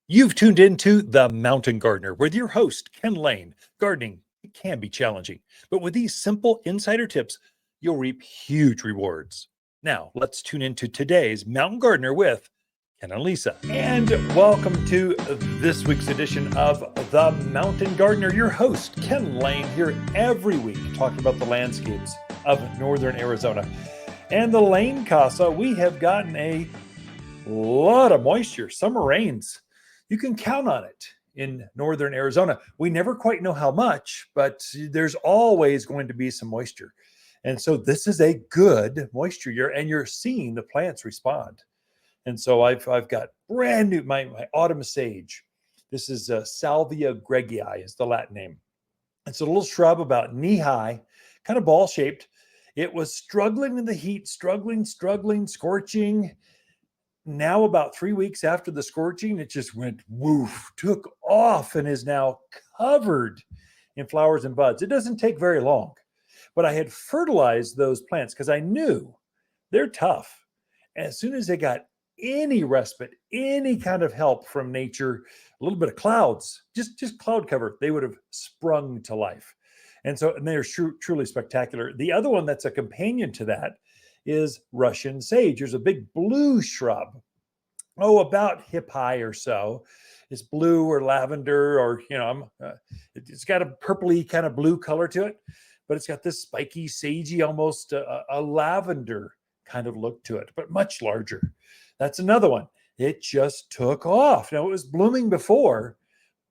You've tuned into The Mountain Gardener with your host, Ken Lain. Gardening, it can be challenging, but with these simple insider tips, you'll reap huge rewards. Now, let's tune into today's Mountain Gardener with Ken and Lisa. And welcome to this week's edition of The Mountain Gardener. Your host, Ken Lain, here every week talking about the landscapes of northern Arizona. And the Lane Casa, we have gotten a lot of moisture, summer rains. You can count on it in northern Arizona. We never quite know how much, but there's always going to be some moisture. And so this is a good moisture year, and you're seeing the plants respond. And so I've got brand new, my autumn sage. This is Salvia gregii is the Latin name. It's a little shrub about knee high, kind of ball shaped. It was struggling in the heat, struggling, scorching. Now, about 3 weeks after the scorching, it just went woof, took off, and is now covered in flowers and buds. It doesn't take very long, but I had fertilized those plants because I knew they're tough. As soon as they got any respite, any kind of help from nature, a little bit of clouds, just cloud cover, they would have sprung to life. And they're truly spectacular. The other one that's a companion to that is Russian sage. There's a big blue shrub, about hip high or so. It's blue or lavender, or it's got a purpley kind of blue color to it, but it's got this spiky, sagey, almost a lavender kind of look to it, but much larger. That's another one. It just took off. Now, it was blooming before,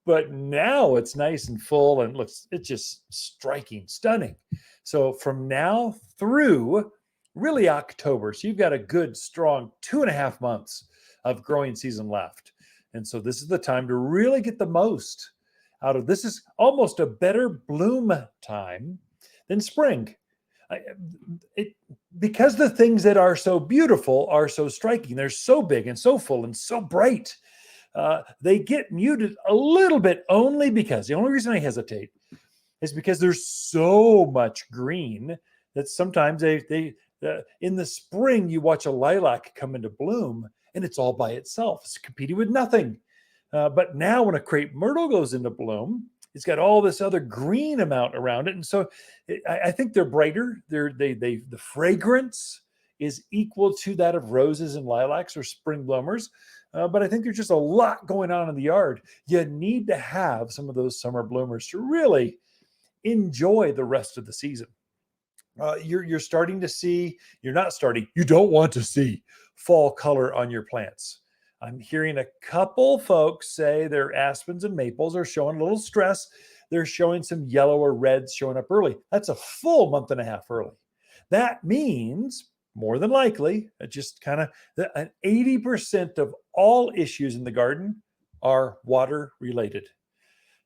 but now it's nice and full and it's just striking, stunning. So from now through really October, so you've got a good strong 2.5 months of growing season left. And so this is the time to really get the most out of this. Is almost a better bloom time than spring. Because the things that are so beautiful are so striking. They're so big and so full and so bright. They get muted a little bit only because the only reason I hesitate is because there's so much green that sometimes in the spring, you watch a lilac come into bloom and it's all by itself. It's competing with nothing. But now when a crepe myrtle goes into bloom, it's got all this other green amount around it. And so I think they're brighter. The fragrance is equal to that of roses and lilacs or spring bloomers. But I think there's just a lot going on in the yard. You need to have some of those summer bloomers to really enjoy the rest of the season. You're starting to see, you don't want to see fall color on your plants. I'm hearing a couple folks say their aspens and maples are showing a little stress. They're showing some yellow or reds showing up early. That's a full 1.5 months early. That means more than likely, just kind of 80% of all issues in the garden are water related.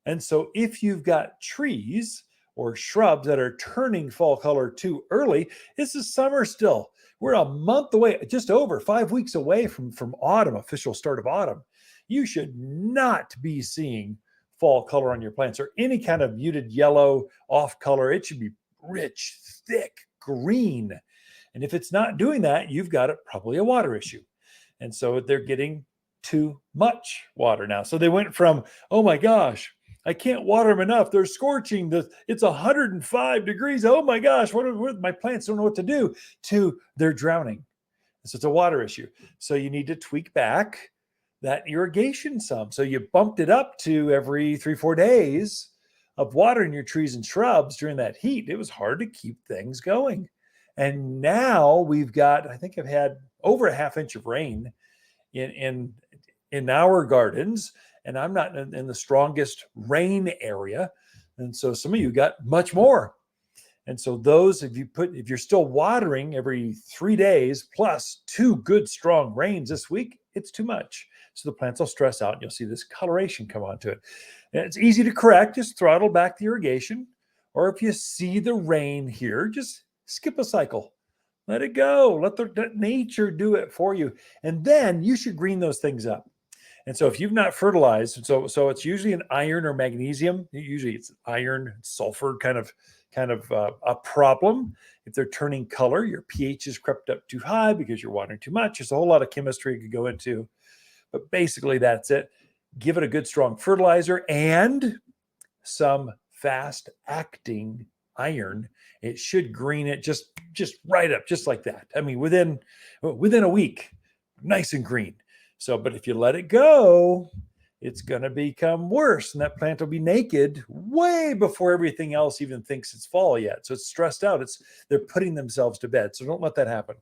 And so if you've got trees or shrubs that are turning fall color too early, this is summer still. We're a month away, just over 5 weeks away from autumn, official start of autumn. You should not be seeing fall color on your plants or any kind of muted yellow off color. It should be rich, thick, green. And if it's not doing that, you've got probably a water issue. And so they're getting too much water now. So they went from, oh my gosh, I can't water them enough. They're scorching. It's 105 degrees. Oh my gosh, what my plants don't know what to do, to they're drowning. So it's a water issue. So you need to tweak back that irrigation some. So you bumped it up to every 3-4 days of watering your trees and shrubs during that heat. It was hard to keep things going. And now we've got, I think I've had over a half inch of rain in our gardens, and I'm not in the strongest rain area. And so some of you got much more. And so those, if you're still watering every 3 days plus 2 good strong rains this week, it's too much. So the plants will stress out and you'll see this coloration come onto it. And it's easy to correct, just throttle back the irrigation. Or if you see the rain here, just skip a cycle. Let it go. Let nature do it for you. And then you should green those things up. And so if you've not fertilized, so it's usually an iron or magnesium. Usually it's iron, sulfur kind of a problem. If they're turning color, your pH is crept up too high because you're watering too much. There's a whole lot of chemistry you could go into. But basically that's it. give it a good strong fertilizer and some fast acting iron. It should green it just right up, just like that. I mean, within a week, nice and green. So, but if you let it go, it's going to become worse, and that plant will be naked way before everything else even thinks it's fall yet. So it's stressed out. They're putting themselves to bed. So don't let that happen.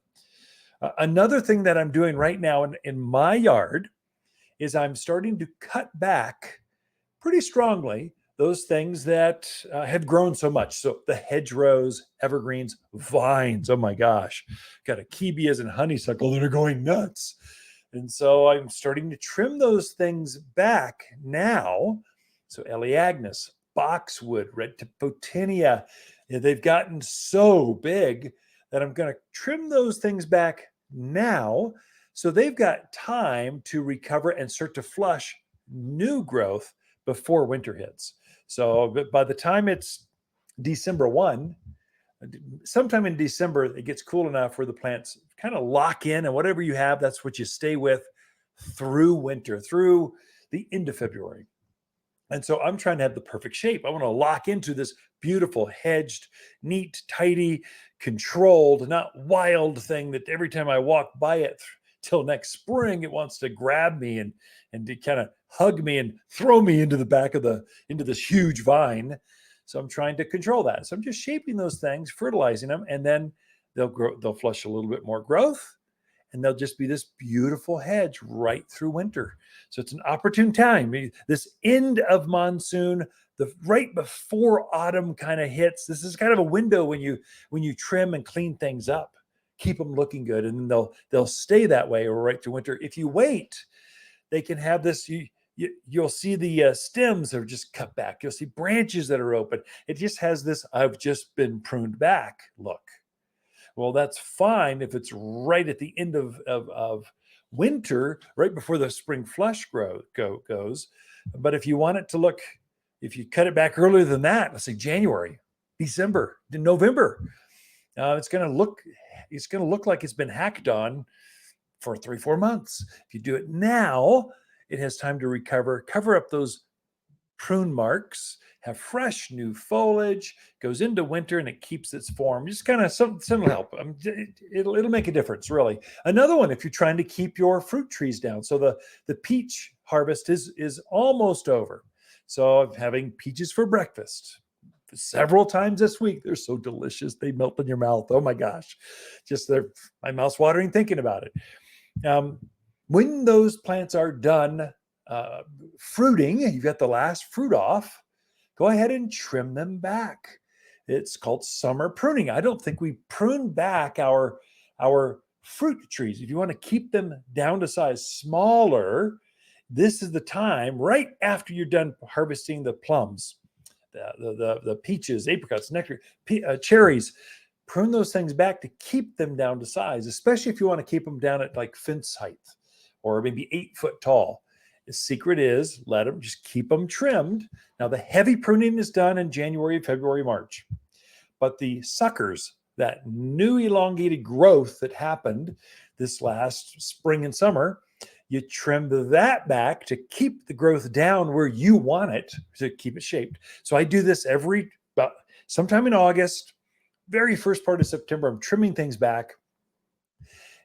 Another thing that I'm doing right now in my yard is I'm starting to cut back pretty strongly those things that have grown so much. So the hedgerows, evergreens, vines. Oh my gosh, got acacias and honeysuckle that are going nuts. And so I'm starting to trim those things back now. So Elaeagnus, boxwood, red Tiphotinia, they've gotten so big that I'm going to trim those things back now. So they've got time to recover and start to flush new growth before winter hits. So by the time it's December 1, sometime in December, it gets cool enough where the plants kind of lock in, and whatever you have, that's what you stay with through winter, through the end of February. And so I'm trying to have the perfect shape. I want to lock into this beautiful, hedged, neat, tidy, controlled, not wild thing that every time I walk by it till next spring, it wants to grab me and to kind of hug me and throw me into the back of into this huge vine. So I'm trying to control that. So I'm just shaping those things, fertilizing them, and then they'll grow, they'll flush a little bit more growth, and they'll just be this beautiful hedge right through winter. So it's an opportune time. This end of monsoon, the right before autumn kind of hits. This is kind of a window when you trim and clean things up, keep them looking good, and then they'll stay that way or right through winter. If you wait, they can have this. You'll see the stems are just cut back. You'll see branches that are open. It just has this "I've just been pruned back" look. Well, that's fine if it's right at the end of winter, right before the spring flush goes. But if you want it to look, if you cut it back earlier than that, let's say January, December, November, it's going to look like it's been hacked on for 3-4 months. If you do it now, it has time to recover, cover up those prune marks, have fresh new foliage, goes into winter, and it keeps its form. Just kind of some will help. It'll make a difference, really. Another one, if you're trying to keep your fruit trees down. So the peach harvest is almost over. So I'm having peaches for breakfast several times this week. They're so delicious. They melt in your mouth. Oh my gosh. My mouth's watering thinking about it. When those plants are done fruiting, you've got the last fruit off, go ahead and trim them back. It's called summer pruning. I don't think we prune back our fruit trees. If you want to keep them down to size smaller, this is the time right after you're done harvesting the plums, the peaches, apricots, nectar, cherries. Prune those things back to keep them down to size, especially if you want to keep them down at like fence height or maybe 8 foot tall. The secret is just keep them trimmed. Now the heavy pruning is done in January, February, March, but the suckers, that new elongated growth that happened this last spring and summer, you trim that back to keep the growth down where you want it, to keep it shaped. So I do this sometime in August, very first part of September. I'm trimming things back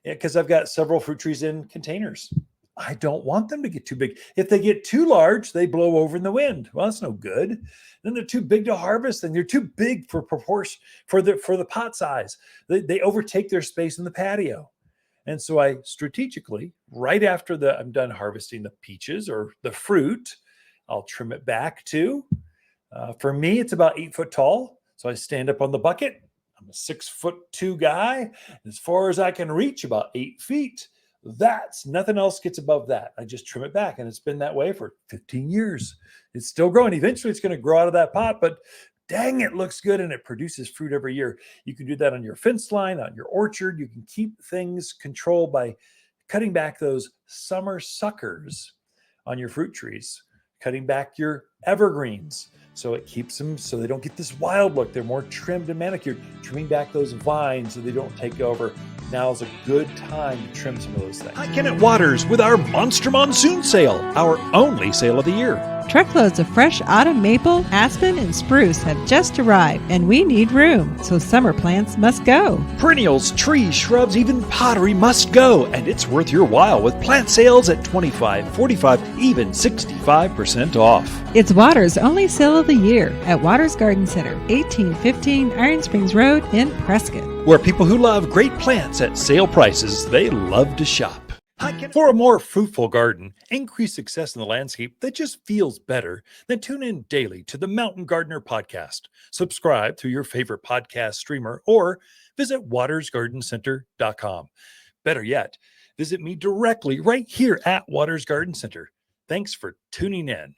because I've got several fruit trees in containers. I don't want them to get too big. If they get too large, they blow over in the wind. Well, that's no good. Then they're too big to harvest, and they're too big for proportion for the pot size. They overtake their space in the patio. And so I strategically, right after I'm done harvesting the peaches or the fruit, I'll trim it back to. For me, it's about 8 foot tall. So I stand up on the bucket. I'm a 6'2" guy. As far as I can reach, about 8 feet. That's nothing else gets above that. I just trim it back, and it's been that way for 15 years. It's still growing. Eventually, it's going to grow out of that pot, but dang, it looks good, and it produces fruit every year. You can do that on your fence line, on your orchard. You can keep things controlled by cutting back those summer suckers on your fruit trees, cutting back your evergreens. So it keeps them so they don't get this wild look. They're more trimmed and manicured, trimming back those vines so they don't take over. now's a good time to trim some of those things. Hi, Ken at Waters with our Monster Monsoon Sale, our only sale of the year. Truckloads of fresh autumn maple, aspen, and spruce have just arrived, and we need room, so summer plants must go. Perennials, trees, shrubs, even pottery must go, and it's worth your while with plant sales at 25, 45, even 65% off. It's Waters' only sale of the year at Waters Garden Center, 1815 Iron Springs Road in Prescott. Where people who love great plants at sale prices, they love to shop. For a more fruitful garden, increased success in the landscape that just feels better, then tune in daily to the Mountain Gardener podcast. Subscribe through your favorite podcast streamer or visit watersgardencenter.com. Better yet, visit me directly right here at Waters Garden Center. Thanks for tuning in.